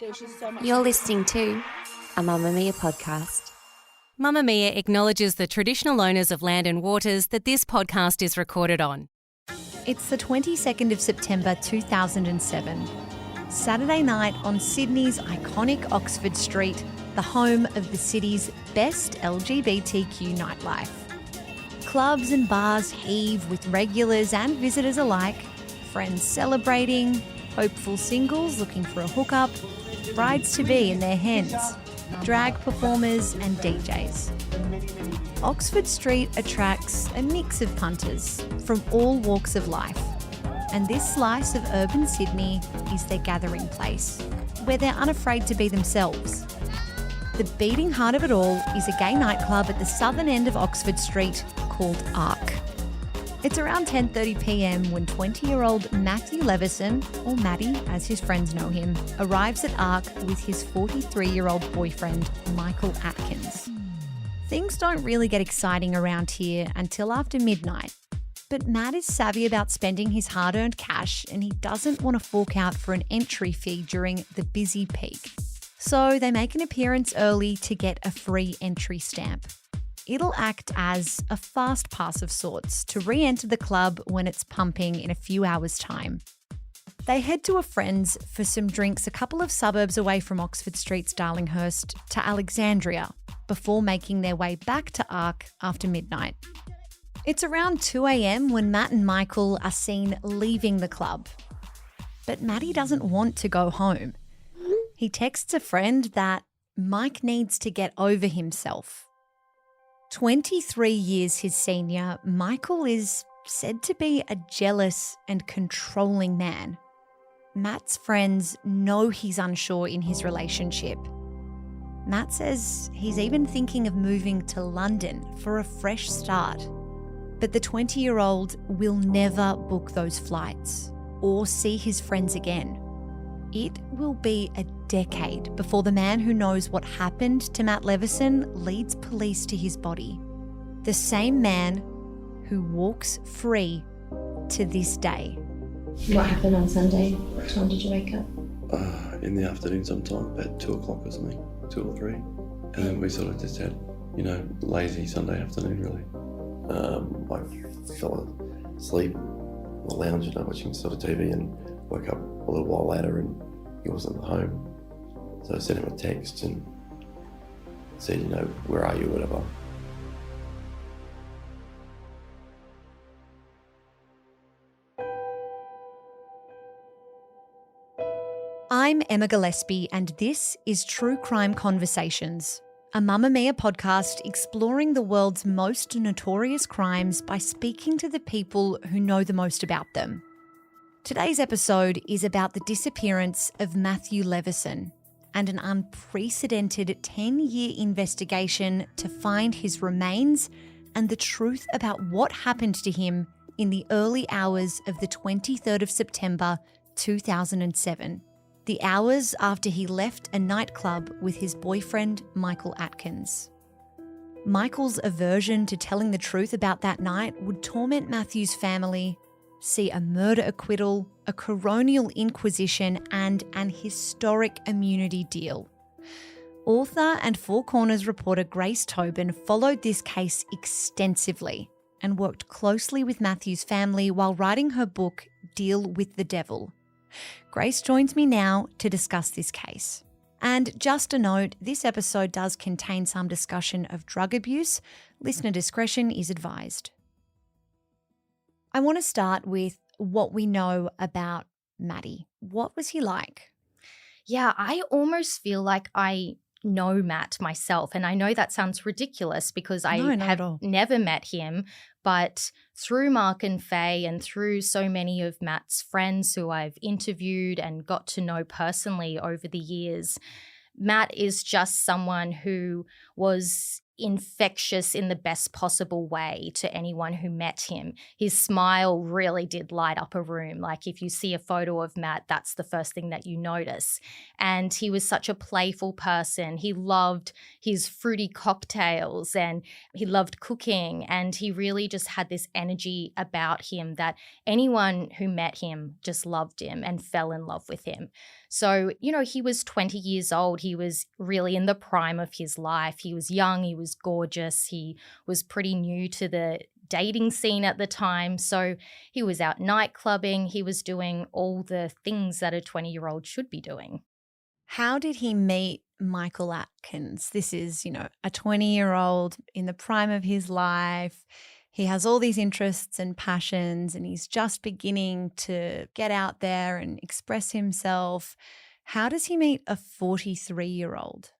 There's just so much. You're listening to a Mamamia podcast. Mamamia acknowledges the traditional owners of land and waters that this podcast is recorded on. It's the 22nd of September 2007. Saturday night on Sydney's iconic Oxford Street, the home of the city's best LGBTQ nightlife. Clubs and bars heave with regulars and visitors alike, friends celebrating, hopeful singles looking for a hookup, brides-to-be and their hens, drag performers and DJs. Oxford Street attracts a mix of punters from all walks of life, and this slice of urban Sydney is their gathering place, where they're unafraid to be themselves. The beating heart of it all is a gay nightclub at the southern end of Oxford Street called Arc. It's around 10:30pm when 20-year-old Matthew Leveson, or Matty as his friends know him, arrives at Arc with his 43-year-old boyfriend, Michael Atkins. Things don't really get exciting around here until after midnight, but Matt is savvy about spending his hard-earned cash and he doesn't want to fork out for an entry fee during the busy peak. So they make an appearance early to get a free entry stamp. It'll act as a fast pass of sorts to re-enter the club when it's pumping in a few hours' time. They head to a friend's for some drinks a couple of suburbs away from Oxford Street's Darlinghurst to Alexandria before making their way back to Arc after midnight. It's around 2am when Matt and Michael are seen leaving the club. But Matty doesn't want to go home. He texts a friend that Mike needs to get over himself. 23 years his senior, Michael is said to be a jealous and controlling man. Matt's friends know he's unsure in his relationship. Matt says he's even thinking of moving to London for a fresh start. But the 20-year-old will never book those flights or see his friends again. It will be a decade before the man who knows what happened to Matt Leveson leads police to his body. The same man who walks free to this day. What happened on Sunday? What time did you wake up? In the afternoon sometime, about 2 o'clock or something, 2 or 3. And then we sort of just had, lazy Sunday afternoon really. I fell asleep on the lounge, watching sort of TV and woke up a little while later and he wasn't home. So I sent him a text and said, where are you, whatever. I'm Emma Gillespie and this is True Crime Conversations, a Mamamia podcast exploring the world's most notorious crimes by speaking to the people who know the most about them. Today's episode is about the disappearance of Matthew Leveson and an unprecedented 10-year investigation to find his remains and the truth about what happened to him in the early hours of the 23rd of September 2007, the hours after he left a nightclub with his boyfriend Michael Atkins. Michael's aversion to telling the truth about that night would torment Matthew's family, see a murder acquittal, a coronial inquisition, and an historic immunity deal. Author and Four Corners reporter Grace Tobin followed this case extensively and worked closely with Matthew's family while writing her book, Deal with the Devil. Grace joins me now to discuss this case. And just a note, this episode does contain some discussion of drug abuse. Listener discretion is advised. I want to start with what we know about Matty. What was he like? Yeah, I almost feel like I know Matt myself. And I know that sounds ridiculous because I have never met him. But through Mark and Faye and through so many of Matt's friends who I've interviewed and got to know personally over the years, Matt is just someone who was infectious in the best possible way to anyone who met him. His smile really did light up a room. Like if you see a photo of Matt, that's the first thing that you notice. And he was such a playful person. He loved his fruity cocktails and he loved cooking. And he really just had this energy about him that anyone who met him just loved him and fell in love with him. So, he was 20 years old. He was really in the prime of his life. He was young. He was gorgeous. He was pretty new to the dating scene at the time. So he was out night clubbing. He was doing all the things that a 20-year-old should be doing. How did he meet Michael Atkins? This is, a 20-year-old in the prime of his life. He has all these interests and passions, and he's just beginning to get out there and express himself. How does he meet a 43-year-old?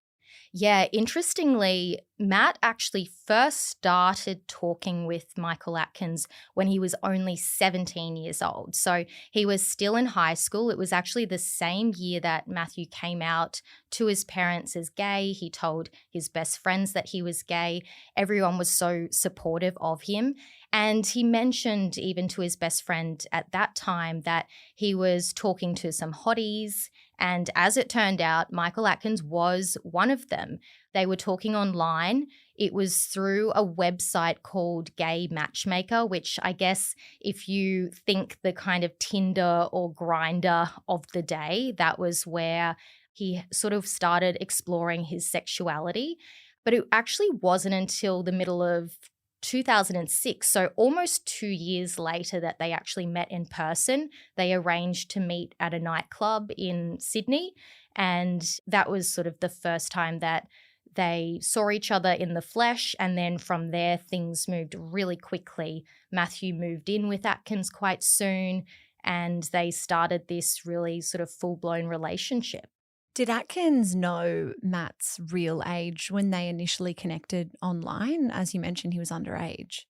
Yeah, interestingly, Matt actually first started talking with Michael Atkins when he was only 17 years old. So he was still in high school. It was actually the same year that Mathew came out to his parents as gay. He told his best friends that he was gay. Everyone was so supportive of him. And he mentioned even to his best friend at that time that he was talking to some hotties. And as it turned out, Michael Atkins was one of them. They were talking online. It was through a website called Gay Matchmaker, which I guess if you think the kind of Tinder or Grindr of the day, that was where he sort of started exploring his sexuality. But it actually wasn't until the middle of 2006, so almost 2 years later, that they actually met in person. They arranged to meet at a nightclub in Sydney, and that was sort of the first time that they saw each other in the flesh. And then from there, things moved really quickly. Mathew moved in with Atkins quite soon, and they started this really sort of full-blown relationship. Did Atkins know Matt's real age when they initially connected online? As you mentioned, he was underage.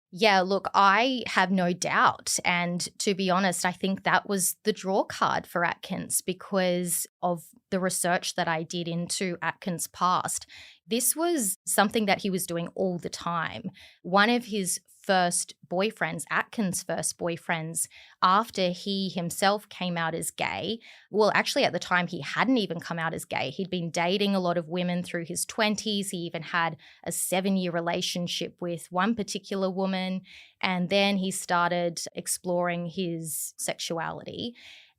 Yeah, look, I have no doubt. And to be honest, I think that was the draw card for Atkins because of the research that I did into Atkins' past. This was something that he was doing all the time. One of his first boyfriends, Atkins' first boyfriends, after he himself came out as gay, well, actually at the time he hadn't even come out as gay. He'd been dating a lot of women through his 20s. He even had a 7-year relationship with one particular woman. And then he started exploring his sexuality.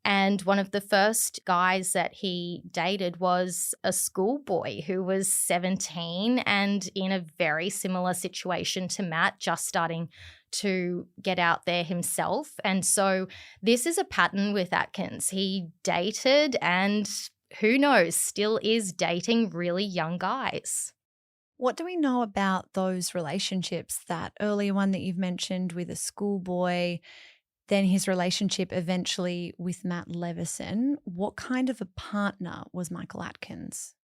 And one of the first guys that he dated was a schoolboy who was 17 and in a very similar situation to Matt, just starting to get out there himself. And so this is a pattern with Atkins. He dated and who knows, still is dating really young guys. What do we know about those relationships? That earlier one that you've mentioned with a schoolboy, then his relationship eventually with Matthew Leveson. What kind of a partner was Michael Atkins?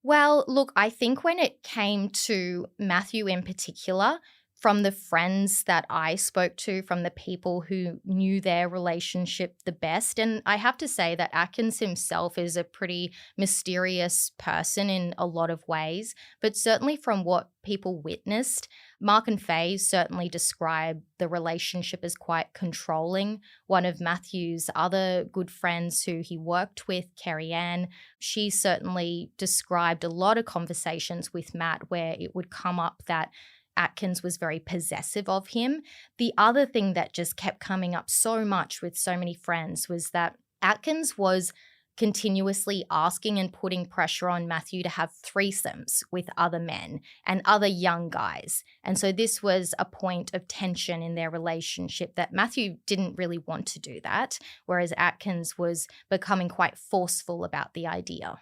Well, look, I think when it came to Mathew in particular, from the friends that I spoke to, from the people who knew their relationship the best. And I have to say that Atkins himself is a pretty mysterious person in a lot of ways, but certainly from what people witnessed, Mark and Faye certainly described the relationship as quite controlling. One of Mathew's other good friends who he worked with, Kerry Ann, she certainly described a lot of conversations with Matt where it would come up that Atkins was very possessive of him. The other thing that just kept coming up so much with so many friends was that Atkins was continuously asking and putting pressure on Mathew to have threesomes with other men and other young guys. And so this was a point of tension in their relationship that Mathew didn't really want to do that, whereas Atkins was becoming quite forceful about the idea.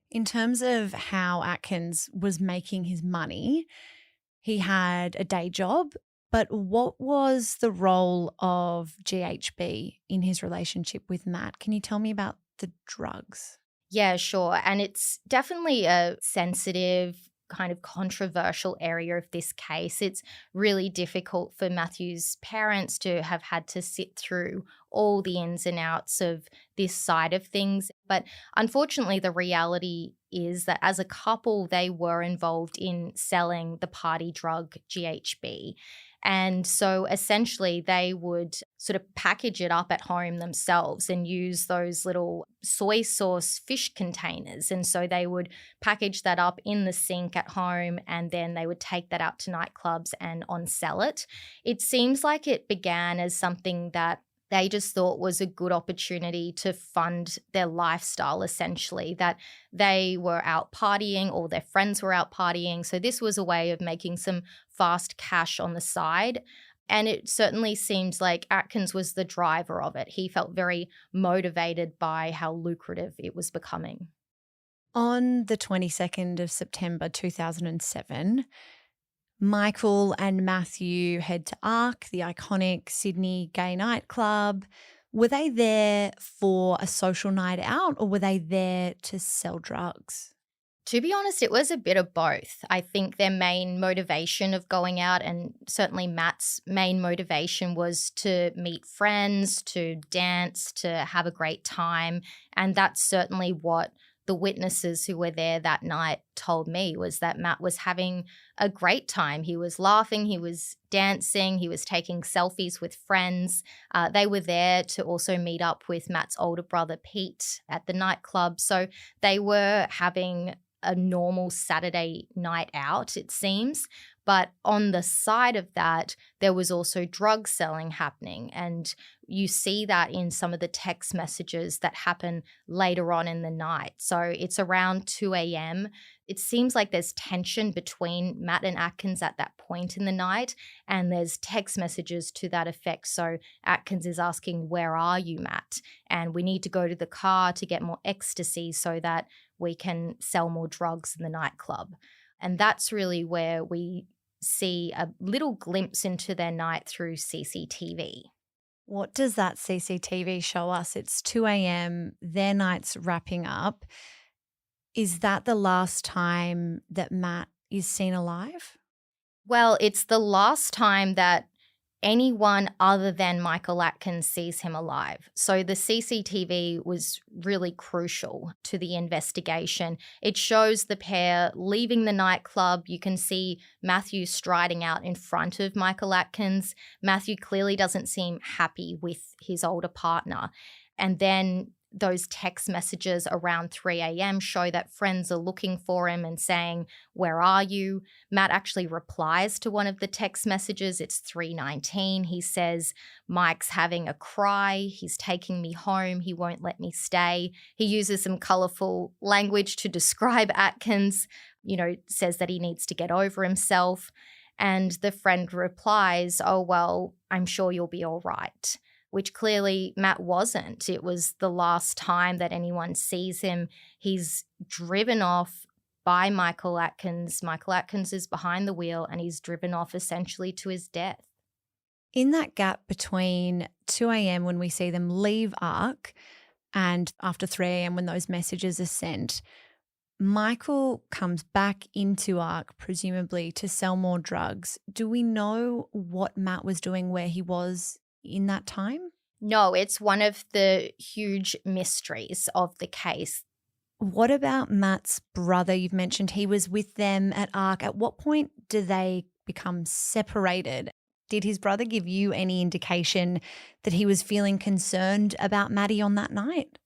In terms of how Atkins was making his money, he had a day job, but what was the role of GHB in his relationship with Matt? Can you tell me about the drugs? Yeah, sure. And it's definitely a sensitive, kind of controversial area of this case. It's really difficult for Mathew's parents to have had to sit through all the ins and outs of this side of things. But unfortunately, the reality is that as a couple, they were involved in selling the party drug GHB. And so essentially they would sort of package it up at home themselves and use those little soy sauce fish containers. And so they would package that up in the sink at home and then they would take that out to nightclubs and on-sell it. It seems like it began as something that they just thought was a good opportunity to fund their lifestyle, essentially, that they were out partying, all their friends were out partying. So this was a way of making some fast cash on the side. And it certainly seems like Atkins was the driver of it. He felt very motivated by how lucrative it was becoming. On the 22nd of September 2007, Michael and Mathew head to Arc, the iconic Sydney gay nightclub. Were they there for a social night out, or were they there to sell drugs? To be honest, it was a bit of both. I think their main motivation of going out, and certainly Matt's main motivation, was to meet friends, to dance, to have a great time. And that's certainly what the witnesses who were there that night told me, was that Matt was having a great time. He was laughing, he was dancing, he was taking selfies with friends. They were there to also meet up with Matt's older brother, Pete, at the nightclub. So they were having a normal Saturday night out, it seems. But on the side of that, there was also drug selling happening. And you see that in some of the text messages that happen later on in the night. So it's around 2 a.m. It seems like there's tension between Matt and Atkins at that point in the night. And there's text messages to that effect. So Atkins is asking, "Where are you, Matt? And we need to go to the car to get more ecstasy so that we can sell more drugs in the nightclub." And that's really where we see a little glimpse into their night through CCTV. What does that CCTV show us? It's 2 a.m, their night's wrapping up. Is that the last time that Matt is seen alive? Well, it's the last time that anyone other than Michael Atkins sees him alive. So the CCTV was really crucial to the investigation. It shows the pair leaving the nightclub. You can see Mathew striding out in front of Michael Atkins. Mathew clearly doesn't seem happy with his older partner. And then those text messages around 3 a.m. show that friends are looking for him and saying, "Where are you?" Matt actually replies to one of the text messages. It's 3:19. He says, "Mike's having a cry. He's taking me home. He won't let me stay." He uses some colourful language to describe Atkins, says that he needs to get over himself. And the friend replies, "Oh, well, I'm sure you'll be all right," which clearly Matt wasn't. It was the last time that anyone sees him. He's driven off by Michael Atkins. Michael Atkins is behind the wheel, and he's driven off essentially to his death. In that gap between 2 a.m. when we see them leave Arc and after 3 a.m. when those messages are sent, Michael comes back into Arc, presumably to sell more drugs. Do we know what Matt was doing, where he was in that time? No, it's one of the huge mysteries of the case. What about Matt's brother? You've mentioned he was with them at Arc. At what point do they become separated? Did his brother give you any indication that he was feeling concerned about Maddie on that night?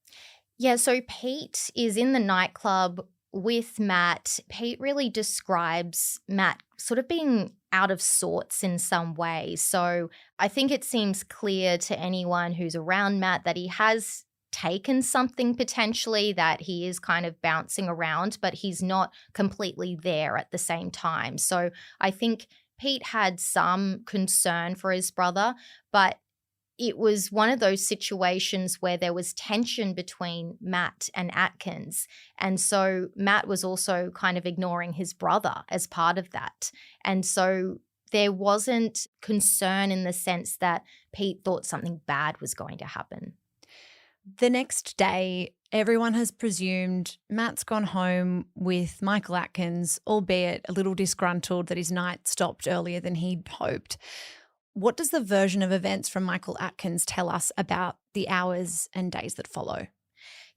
Yeah, so Pete is in the nightclub with Matt. Pete really describes Matt sort of being out of sorts in some way. So I think it seems clear to anyone who's around Matt that he has taken something potentially, that he is kind of bouncing around, but he's not completely there at the same time. So I think Pete had some concern for his brother, but it was one of those situations where there was tension between Matt and Atkins. And so Matt was also kind of ignoring his brother as part of that. And so there wasn't concern in the sense that Pete thought something bad was going to happen. The next day, everyone has presumed Matt's gone home with Michael Atkins, albeit a little disgruntled that his night stopped earlier than he'd hoped. What does the version of events from Michael Atkins tell us about the hours and days that follow?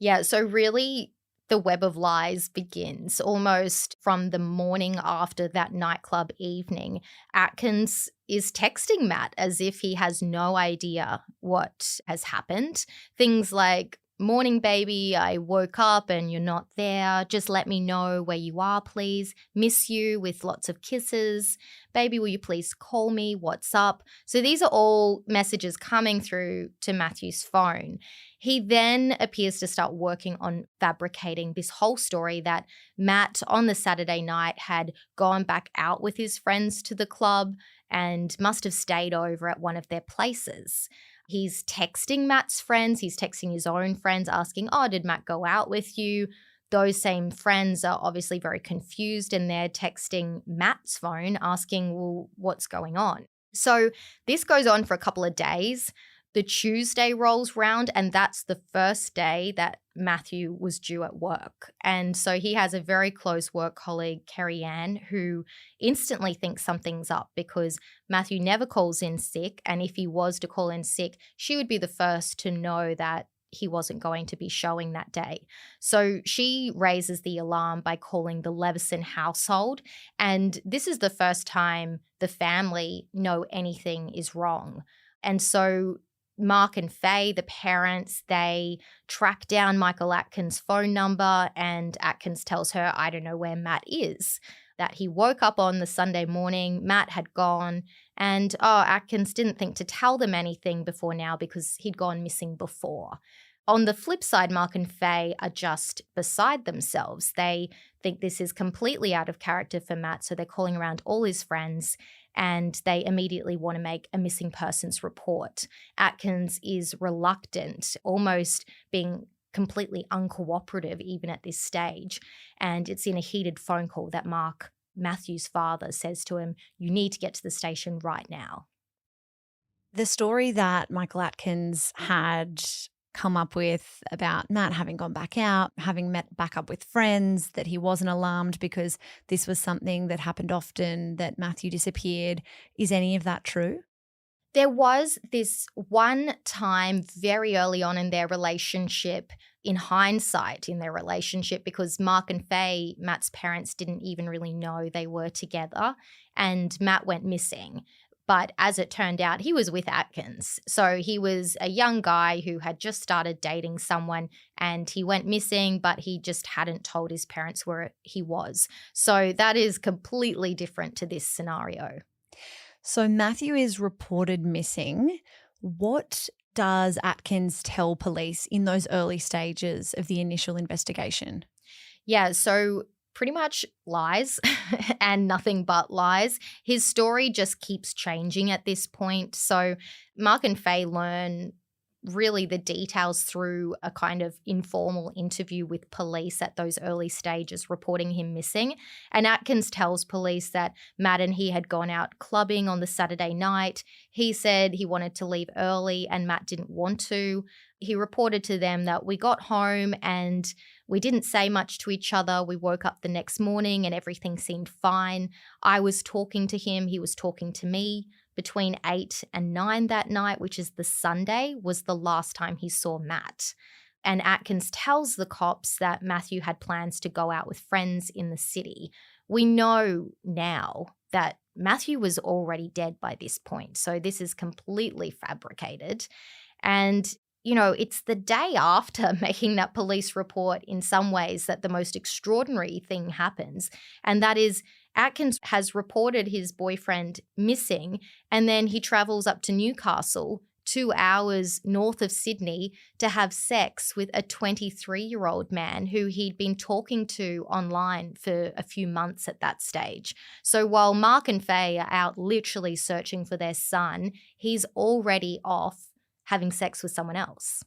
Yeah, so really the web of lies begins almost from the morning after that nightclub evening. Atkins is texting Matt as if he has no idea what has happened. Things like, morning, baby, I woke up and you're not there. Just let me know where you are, please. Miss you, with lots of kisses. Baby, will you please call me? What's up? So these are all messages coming through to Matthew's phone. He then appears to start working on fabricating this whole story that Matt on the Saturday night had gone back out with his friends to the club and must have stayed over at one of their places. He's texting Matt's friends. He's texting his own friends asking, oh, did Matt go out with you? Those same friends are obviously very confused and they're texting Matt's phone asking, well, what's going on? So this goes on for a couple of days. The Tuesday rolls round and that's the first day that Mathew was due at work. And so he has a very close work colleague, Kerry Ann, who instantly thinks something's up because Mathew never calls in sick. And if he was to call in sick, she would be the first to know that he wasn't going to be showing that day. So she raises the alarm by calling the Leveson household. And this is the first time the family know anything is wrong. And so Mark and Faye, the parents, they track down Michael Atkins' phone number and Atkins tells her, I don't know where Matt is, that he woke up on the Sunday morning, Matt had gone, and Atkins didn't think to tell them anything before now because he'd gone missing before. On the flip side, Mark and Faye are just beside themselves. They think this is completely out of character for Matt, so they're calling around all his friends and they immediately want to make a missing persons report. Atkins is reluctant, almost being completely uncooperative even at this stage. And it's in a heated phone call that Mark, Matthew's father, says to him, you need to get to the station right now. The story that Michael Atkins had come up with about Matt having gone back out, having met back up with friends, that he wasn't alarmed because this was something that happened often, that Mathew disappeared. Is any of that true? There was this one time very early on in their relationship, in hindsight in their relationship, because Mark and Faye, Matt's parents, didn't even really know they were together and Matt went missing. But as it turned out, he was with Atkins. So he was a young guy who had just started dating someone and he went missing, but he just hadn't told his parents where he was. So that is completely different to this scenario. So Mathew is reported missing. What does Atkins tell police in those early stages of the initial investigation? Yeah, so pretty much lies and nothing but lies. His story just keeps changing at this point. So Mark and Faye learn really the details through a kind of informal interview with police at those early stages reporting him missing. And Atkins tells police that Matt and he had gone out clubbing on the Saturday night. He said he wanted to leave early and Matt didn't want to. He reported to them that we got home and we didn't say much to each other. We woke up the next morning and everything seemed fine. I was talking to him. He was talking to me. Between 8 and 9 that night, which is the Sunday, was the last time he saw Matt. And Atkins tells the cops that Mathew had plans to go out with friends in the city. We know now that Mathew was already dead by this point, so this is completely fabricated. And you know, it's the day after making that police report in some ways that the most extraordinary thing happens. And that is Atkins has reported his boyfriend missing and then he travels up to Newcastle, 2 hours north of Sydney, to have sex with a 23-year-old man who he'd been talking to online for a few months at that stage. So while Mark and Faye are out literally searching for their son, he's already off having sex with someone else.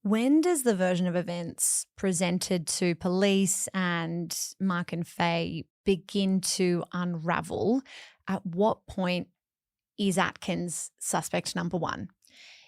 When does the version of events presented to police and Mark and Faye begin to unravel? At what point is Atkins suspect number one?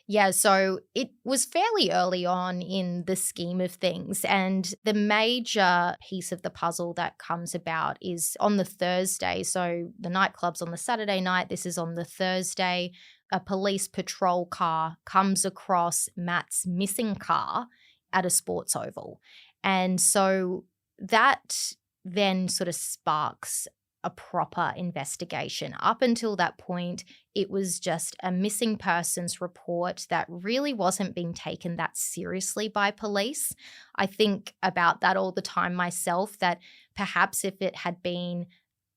Yeah, so it was fairly early on in the scheme of things. And the major piece of the puzzle that comes about is on the Thursday. So the nightclub's on the Saturday night. This is on the Thursday. A police patrol car comes across Matt's missing car at a sports oval. And so that then sort of sparks a proper investigation. Up until that point, it was just a missing persons report that really wasn't being taken that seriously by police. I think about that all the time myself, that perhaps if it had been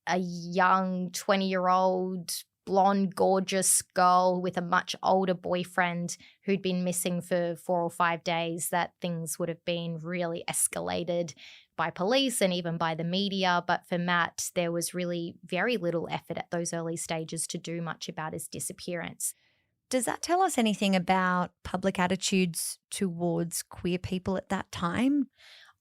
a young 20-year-old blonde, gorgeous girl with a much older boyfriend who'd been missing for 4 or 5 days, that things would have been really escalated by police and even by the media. But for Matt, there was really very little effort at those early stages to do much about his disappearance. Does that tell us anything about public attitudes towards queer people at that time?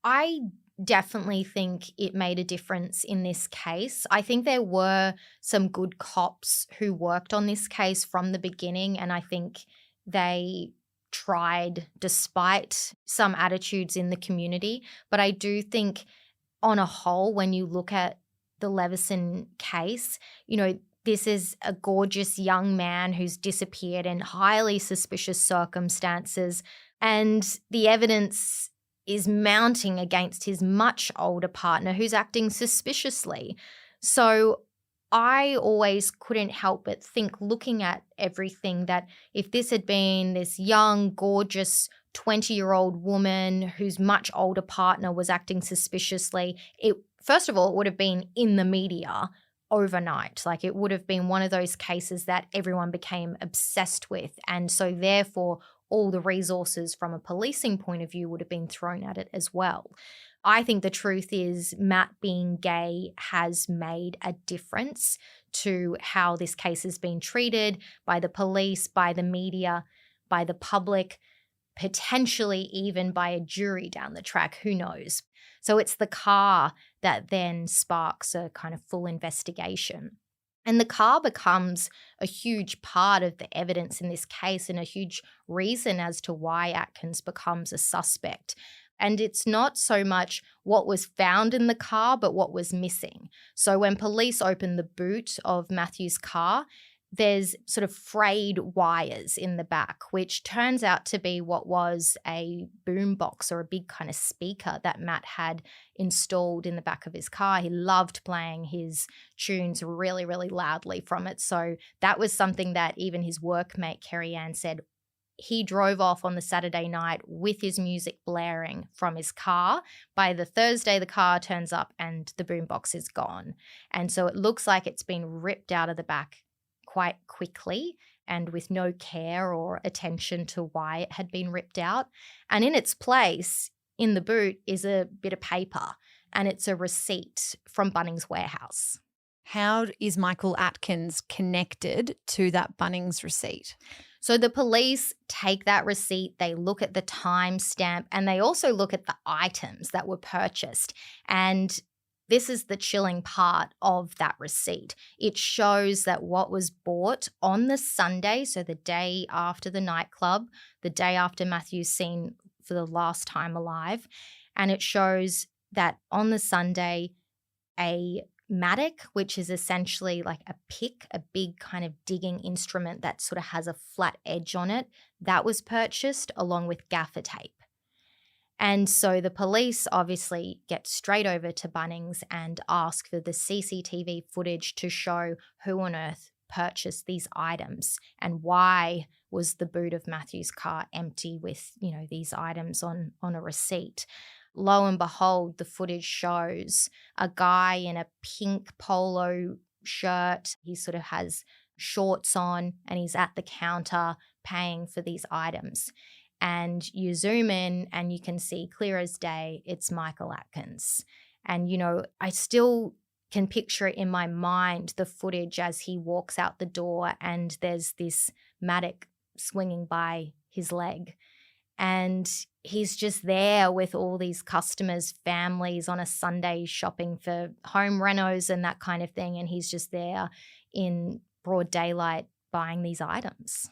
I definitely think it made a difference in this case. I think there were some good cops who worked on this case from the beginning, and I think they tried despite some attitudes in the community. But I do think on a whole, when you look at the Leveson case, you know, this is a gorgeous young man who's disappeared in highly suspicious circumstances, and the evidence is mounting against his much older partner who's acting suspiciously. So I always couldn't help but think, looking at everything, that if this had been this young, gorgeous 20-year-old woman whose much older partner was acting suspiciously, it first of all, it would have been in the media overnight. Like, it would have been one of those cases that everyone became obsessed with. And so therefore, all the resources from a policing point of view would have been thrown at it as well. I think the truth is Matt being gay has made a difference to how this case has been treated by the police, by the media, by the public, potentially even by a jury down the track, who knows. So it's the car that then sparks a kind of full investigation. And the car becomes a huge part of the evidence in this case and a huge reason as to why Atkins becomes a suspect. And it's not so much what was found in the car, but what was missing. So when police open the boot of Mathew's car, there's sort of frayed wires in the back, which turns out to be what was a boombox or a big kind of speaker that Matt had installed in the back of his car. He loved playing his tunes really, really loudly from it. So that was something that even his workmate, Kerry Ann, said he drove off on the Saturday night with his music blaring from his car. By the Thursday, the car turns up and the boombox is gone. And so it looks like it's been ripped out of the back quite quickly and with no care or attention to why it had been ripped out. And in its place, in the boot, is a bit of paper, and it's a receipt from Bunnings Warehouse. How is Michael Atkins connected to that Bunnings receipt? So the police take that receipt, they look at the timestamp, and they also look at the items that were purchased. And this is the chilling part of that receipt. It shows that what was bought on the Sunday, so the day after the nightclub, the day after Mathew's seen for the last time alive, and it shows that on the Sunday, a mattock, which is essentially like a pick, a big kind of digging instrument that sort of has a flat edge on it, that was purchased along with gaffer tape. And so the police obviously get straight over to Bunnings and ask for the CCTV footage to show who on earth purchased these items and why was the boot of Mathew's car empty with, you know, these items on a receipt. Lo and behold, the footage shows a guy in a pink polo shirt. He sort of has shorts on and he's at the counter paying for these items. And you zoom in and you can see clear as day, it's Michael Atkins. And, you know, I still can picture it in my mind, the footage as he walks out the door and there's this mattock swinging by his leg. And he's just there with all these customers, families on a Sunday shopping for home renos and that kind of thing. And he's just there in broad daylight buying these items.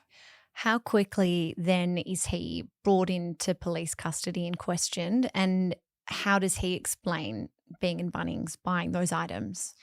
How quickly then is he brought into police custody and questioned, and how does he explain being in Bunnings, buying those items?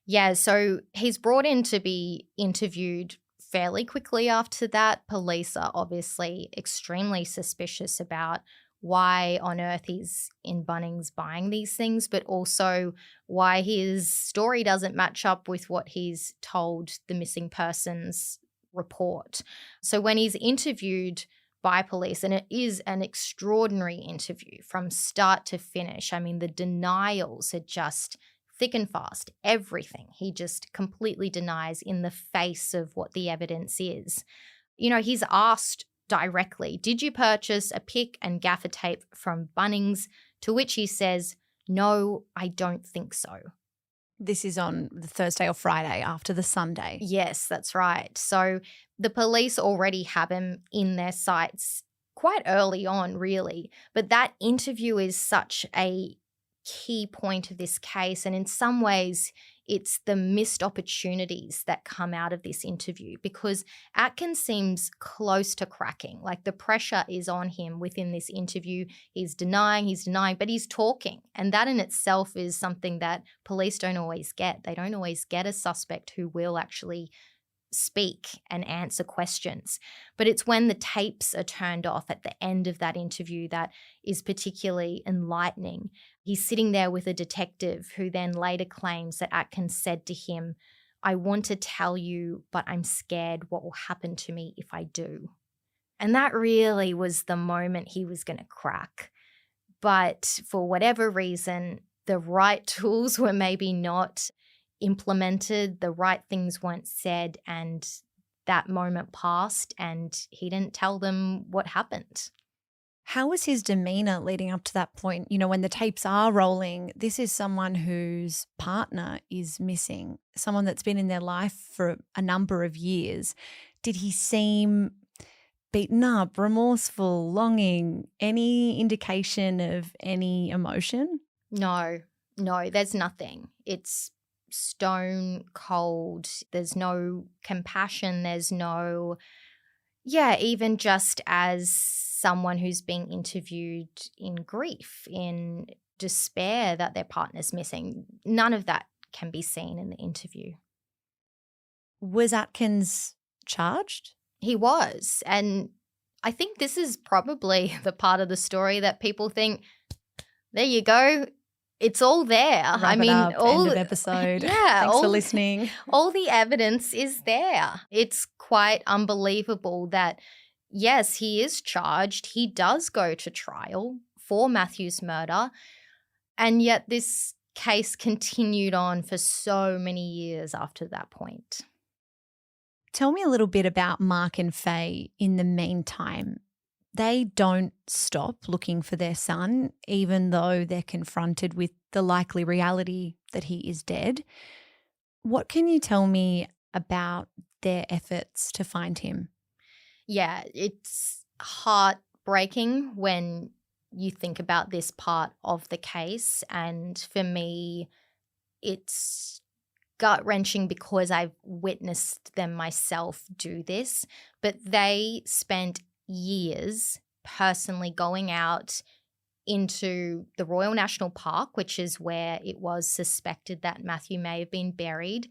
Yeah, so he's brought in to be interviewed fairly quickly after that. Police are obviously extremely suspicious about why on earth he's in Bunnings buying these things, but also why his story doesn't match up with what he's told the missing persons report. So when he's interviewed by police, and it is an extraordinary interview from start to finish. I mean, the denials are just thick and fast, everything. He just completely denies in the face of what the evidence is. You know, he's asked directly, did you purchase a pick and gaffer tape from Bunnings? To which he says, no, I don't think so. This is on the Thursday or Friday after the Sunday. Yes, that's right. So the police already have him in their sights quite early on, really. But that interview is such a key point of this case. And in some ways, it's the missed opportunities that come out of this interview, because Atkins seems close to cracking. Like, the pressure is on him within this interview. He's denying, but he's talking. And that in itself is something that police don't always get. They don't always get a suspect who will actually speak and answer questions. But it's when the tapes are turned off at the end of that interview that is particularly enlightening. He's sitting there with a detective who then later claims that Atkins said to him, I want to tell you, but I'm scared what will happen to me if I do. And that really was the moment he was going to crack. But for whatever reason, the right tools were maybe not implemented, the right things weren't said, and that moment passed and he didn't tell them what happened. How was his demeanour leading up to that point? You know, when the tapes are rolling, this is someone whose partner is missing, someone that's been in their life for a number of years. Did he seem beaten up, remorseful, longing, any indication of any emotion? No, there's nothing. It's stone cold. There's no compassion. There's no, even just as someone who's being interviewed in grief, in despair that their partner's missing. None of that can be seen in the interview. Was Atkins charged? He was. And I think this is probably the part of the story that people think, there you go, it's all there. Wrap it up, end of episode. Yeah. Thanks for listening. All the evidence is there. It's quite unbelievable that, yes, he is charged. He does go to trial for Mathew's murder. And yet this case continued on for so many years after that point. Tell me a little bit about Mark and Faye in the meantime. They don't stop looking for their son, even though they're confronted with the likely reality that he is dead. What can you tell me about their efforts to find him? Yeah, it's heartbreaking when you think about this part of the case. And for me, it's gut-wrenching because I've witnessed them myself do this. But they spent years personally going out into the Royal National Park, which is where it was suspected that Mathew may have been buried,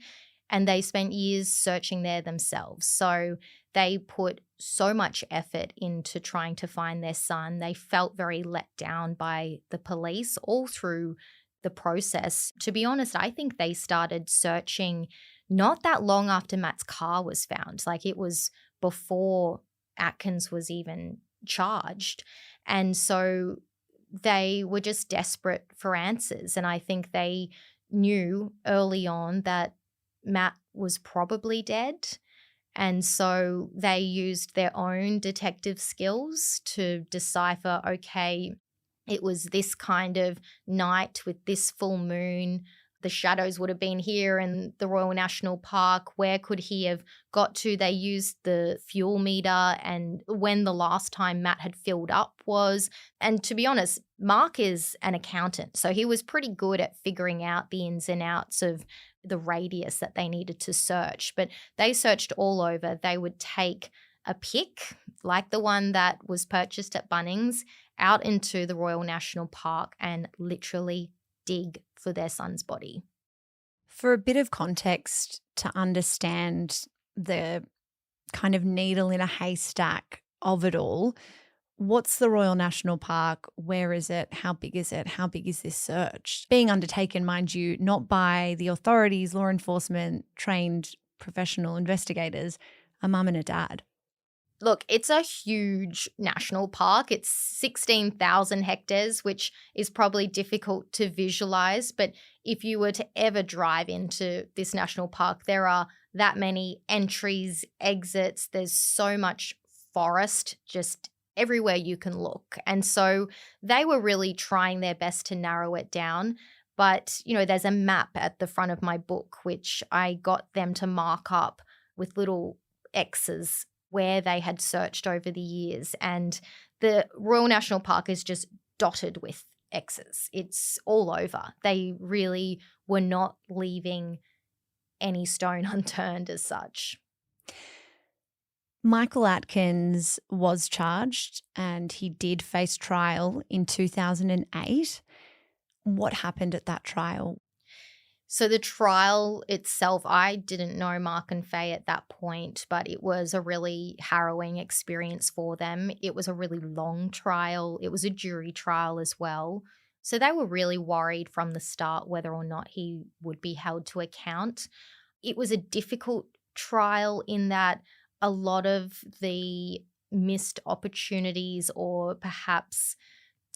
and they spent years searching there themselves. So they put so much effort into trying to find their son. They felt very let down by the police all through the process. To be honest, I think they started searching not that long after Matt's car was found. Like, it was before Atkins was even charged. And so they were just desperate for answers. And I think they knew early on that Matt was probably dead. And so they used their own detective skills to decipher, okay, it was this kind of night with this full moon. The shadows would have been here in the Royal National Park. Where could he have got to? They used the fuel meter and when the last time Matt had filled up was. And to be honest, Mark is an accountant, so he was pretty good at figuring out the ins and outs of the radius that they needed to search. But they searched all over. They would take a pick, like the one that was purchased at Bunnings, out into the Royal National Park and literally dig for their son's body. For a bit of context to understand the kind of needle in a haystack of it all, What's the Royal National Park? Where is it? How big is it? How big is this search? Being undertaken, mind you, not by the authorities, law enforcement, trained professional investigators, a mum and a dad. Look, it's a huge national park. It's 16,000 hectares, which is probably difficult to visualize. But if you were to ever drive into this national park, there are that many entries, exits. There's so much forest just everywhere you can look. And so they were really trying their best to narrow it down. But, you know, there's a map at the front of my book, which I got them to mark up with little X's where they had searched over the years. And the Royal National Park is just dotted with X's. It's all over. They really were not leaving any stone unturned as such. Michael Atkins was charged and he did face trial in 2008. What happened at that trial? So the trial itself, I didn't know Mark and Faye at that point, but it was a really harrowing experience for them. It was a really long trial. It was a jury trial as well. So they were really worried from the start whether or not he would be held to account. It was a difficult trial in that a lot of the missed opportunities or perhaps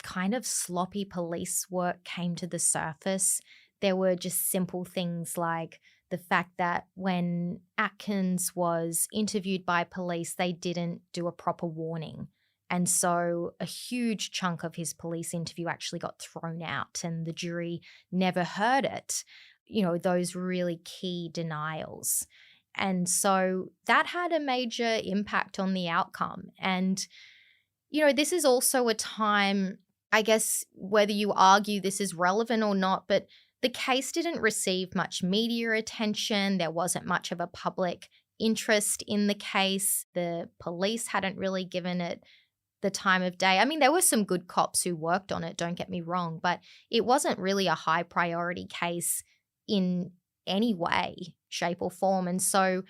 kind of sloppy police work came to the surface. There were just simple things like the fact that when Atkins was interviewed by police, they didn't do a proper warning. And so a huge chunk of his police interview actually got thrown out and the jury never heard it. You know, those really key denials. And so that had a major impact on the outcome. And, you know, this is also a time, I guess, whether you argue this is relevant or not, but the case didn't receive much media attention. There wasn't much of a public interest in the case. The police hadn't really given it the time of day. I mean, there were some good cops who worked on it, don't get me wrong, but it wasn't really a high priority case in any way, shape or form. And so,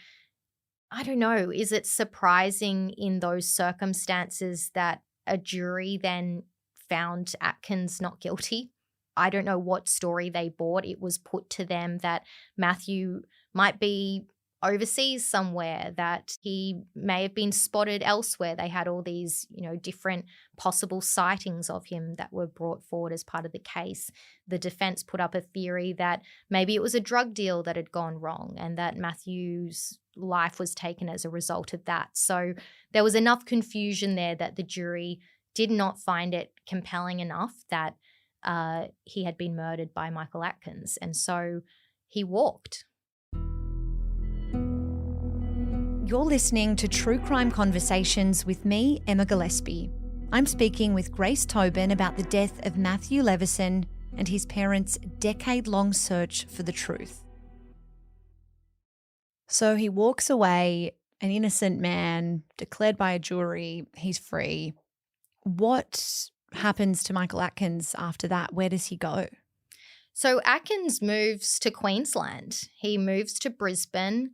I don't know, is it surprising in those circumstances that a jury then found Atkins not guilty? I don't know what story they bought. It was put to them that Mathew might be overseas somewhere, that he may have been spotted elsewhere. They had all these, you know, different possible sightings of him that were brought forward as part of the case. The defense put up a theory that maybe it was a drug deal that had gone wrong and that Mathew's life was taken as a result of that. So there was enough confusion there that the jury did not find it compelling enough that he had been murdered by Michael Atkins. And so he walked. You're listening to True Crime Conversations with me, Emma Gillespie. I'm speaking with Grace Tobin about the death of Matthew Leveson and his parents' decade-long search for the truth. So he walks away, an innocent man, declared by a jury, he's free. What happens to Michael Atkins after that? Where does he go? So Atkins moves to Queensland. He moves to Brisbane.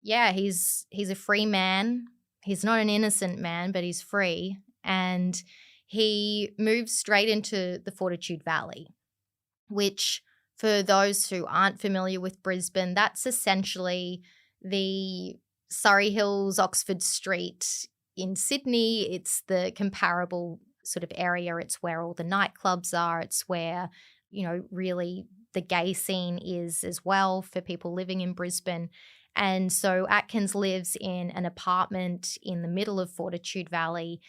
Yeah, he's a free man. He's not an innocent man, but he's free. And he moves straight into the Fortitude Valley, which for those who aren't familiar with Brisbane, that's essentially the Surrey Hills, Oxford Street in Sydney. It's the comparable sort of area. It's where all the nightclubs are. It's where, you know, really the gay scene is as well for people living in Brisbane. And so Atkins lives in an apartment in the middle of Fortitude Valley,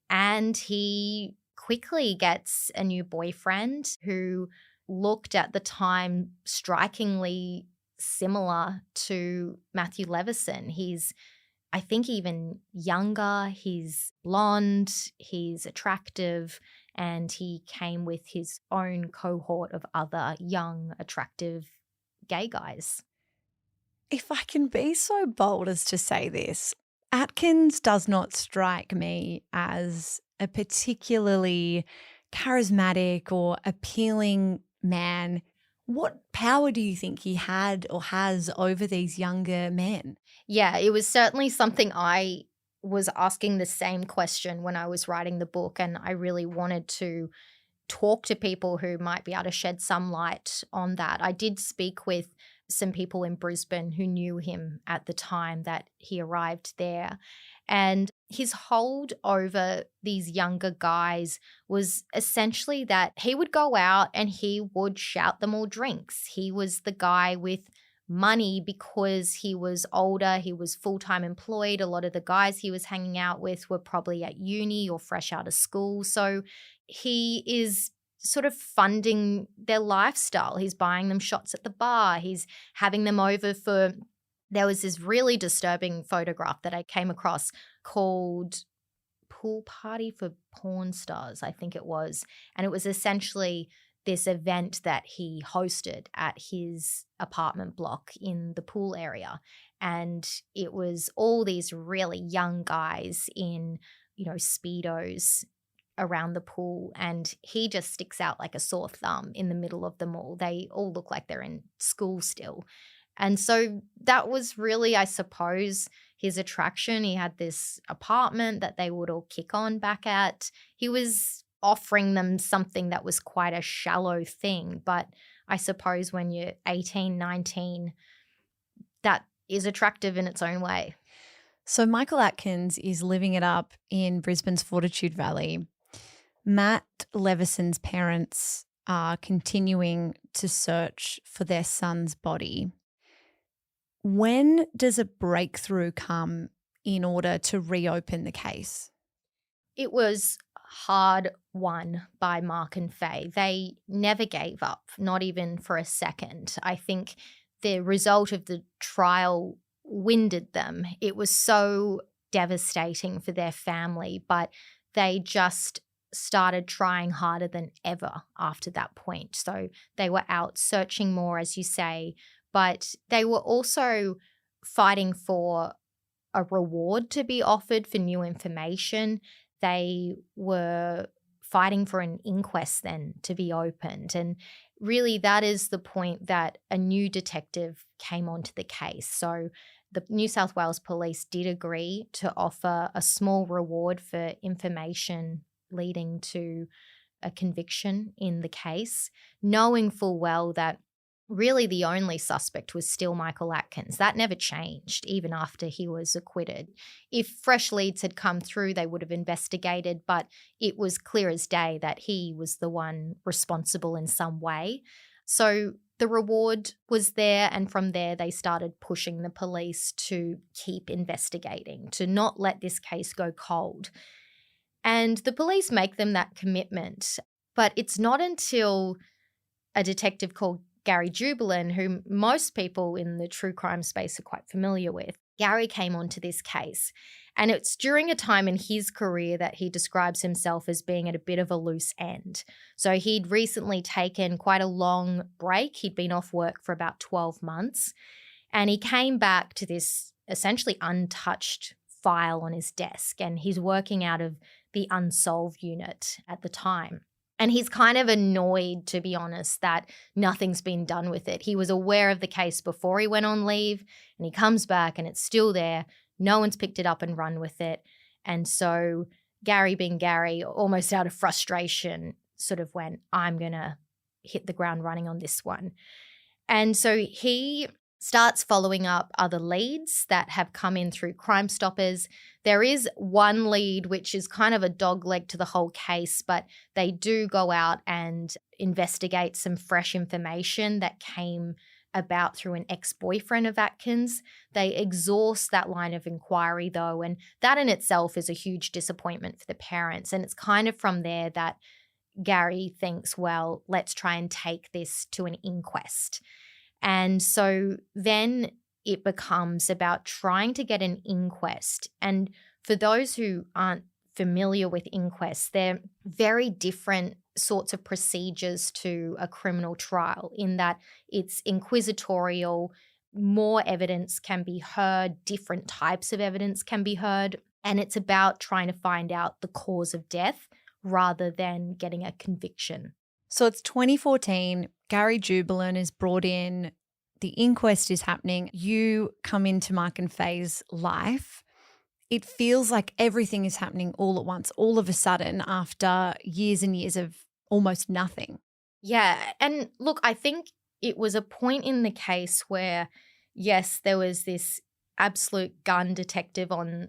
and he quickly gets a new boyfriend who looked at the time strikingly similar to Matthew Leveson. He's, I think, even younger. He's blonde, he's attractive, and he came with his own cohort of other young, attractive gay guys. If I can be so bold as to say this, Atkins does not strike me as a particularly charismatic or appealing man. What power do you think he had or has over these younger men? Yeah, it was certainly something I was asking the same question when I was writing the book, and I really wanted to talk to people who might be able to shed some light on that. I did speak with some people in Brisbane who knew him at the time that he arrived there. And his hold over these younger guys was essentially that he would go out and he would shout them all drinks. He was the guy with money because he was older, he was full-time employed. A lot of the guys he was hanging out with were probably at uni or fresh out of school. So he is sort of funding their lifestyle. He's buying them shots at the bar. He's having them over for... There was this really disturbing photograph that I came across called Pool Party for Porn Stars, I think it was. And it was essentially this event that he hosted at his apartment block in the pool area. And it was all these really young guys in, Speedos around the pool. And he just sticks out like a sore thumb in the middle of them all. They all look like they're in school still. And so that was really, I suppose, his attraction. He had this apartment that they would all kick on back at. He was offering them something that was quite a shallow thing. But I suppose when you're 18, 19, that is attractive in its own way. So Michael Atkins is living it up in Brisbane's Fortitude Valley. Matt Leveson's parents are continuing to search for their son's body. When does a breakthrough come in order to reopen the case? It was hard won by Mark and Faye. They never gave up, not even for a second. I think the result of the trial winded them. It was so devastating for their family, but they just started trying harder than ever after that point. So they were out searching more, as you say, but they were also fighting for a reward to be offered for new information. They were fighting for an inquest then to be opened. And really that is the point that a new detective came onto the case. So the New South Wales Police did agree to offer a small reward for information leading to a conviction in the case, knowing full well that really the only suspect was still Michael Atkins. That never changed, even after he was acquitted. If fresh leads had come through, they would have investigated, but it was clear as day that he was the one responsible in some way. So the reward was there, and from there they started pushing the police to keep investigating, to not let this case go cold. And the police make them that commitment. But it's not until a detective called Gary Jubilin, who most people in the true crime space are quite familiar with, Gary came onto this case. And it's during a time in his career that he describes himself as being at a bit of a loose end. So he'd recently taken quite a long break. He'd been off work for about 12 months. And he came back to this essentially untouched file on his desk. And he's working out of the unsolved unit at the time. And he's kind of annoyed, to be honest, that nothing's been done with it. He was aware of the case before he went on leave, and he comes back and it's still there. No one's picked it up and run with it. And so Gary, being Gary, almost out of frustration, sort of went, I'm going to hit the ground running on this one. And so he starts following up other leads that have come in through Crime Stoppers. There is one lead which is kind of a dogleg to the whole case, but they do go out and investigate some fresh information that came about through an ex-boyfriend of Atkins. They exhaust that line of inquiry though, and that in itself is a huge disappointment for the parents. And it's kind of from there that Gary thinks, well, let's try and take this to an inquest. And so then it becomes about trying to get an inquest. And for those who aren't familiar with inquests, they're very different sorts of procedures to a criminal trial in that it's inquisitorial, more evidence can be heard, different types of evidence can be heard, and it's about trying to find out the cause of death rather than getting a conviction. So it's 2014, Gary Jubilin is brought in, the inquest is happening, you come into Mark and Faye's life. it feels like everything is happening all at once, all of a sudden after years and years of almost nothing. Yeah. And look, I think it was a point in the case where, yes, there was this absolute gun detective on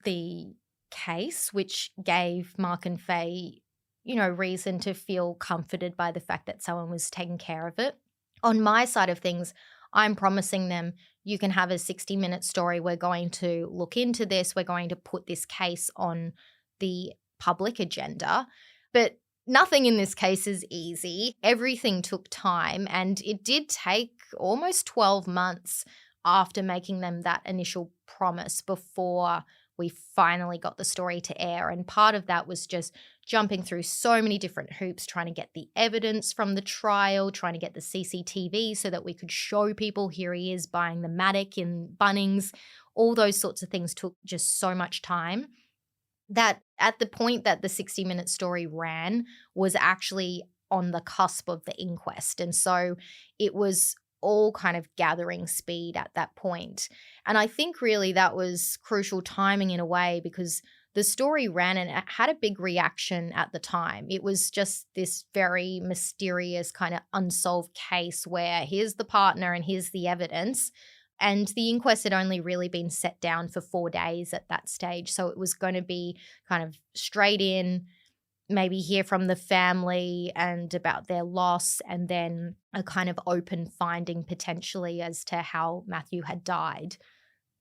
the case, which gave Mark and Faye, reason to feel comforted by the fact that someone was taking care of it. On my side of things, I'm promising them, you can have a 60-minute story. We're going to look into this. We're going to put this case on the public agenda. But nothing in this case is easy. Everything took time, and it did take almost 12 months after making them that initial promise before we finally got the story to air. And part of that was just jumping through so many different hoops, trying to get the evidence from the trial, trying to get the CCTV so that we could show people here he is buying the Matic in Bunnings. All those sorts of things took just so much time that at the point that the 60-minute story ran was actually on the cusp of the inquest. And so it was all kind of gathering speed at that point. And I think really that was crucial timing in a way, because the story ran and it had a big reaction at the time. It was just this very mysterious kind of unsolved case where here's the partner and here's the evidence. And the inquest had only really been set down for 4 days at that stage. So it was going to be kind of straight in, maybe hear from the family and about their loss, and then a kind of open finding potentially as to how Mathew had died.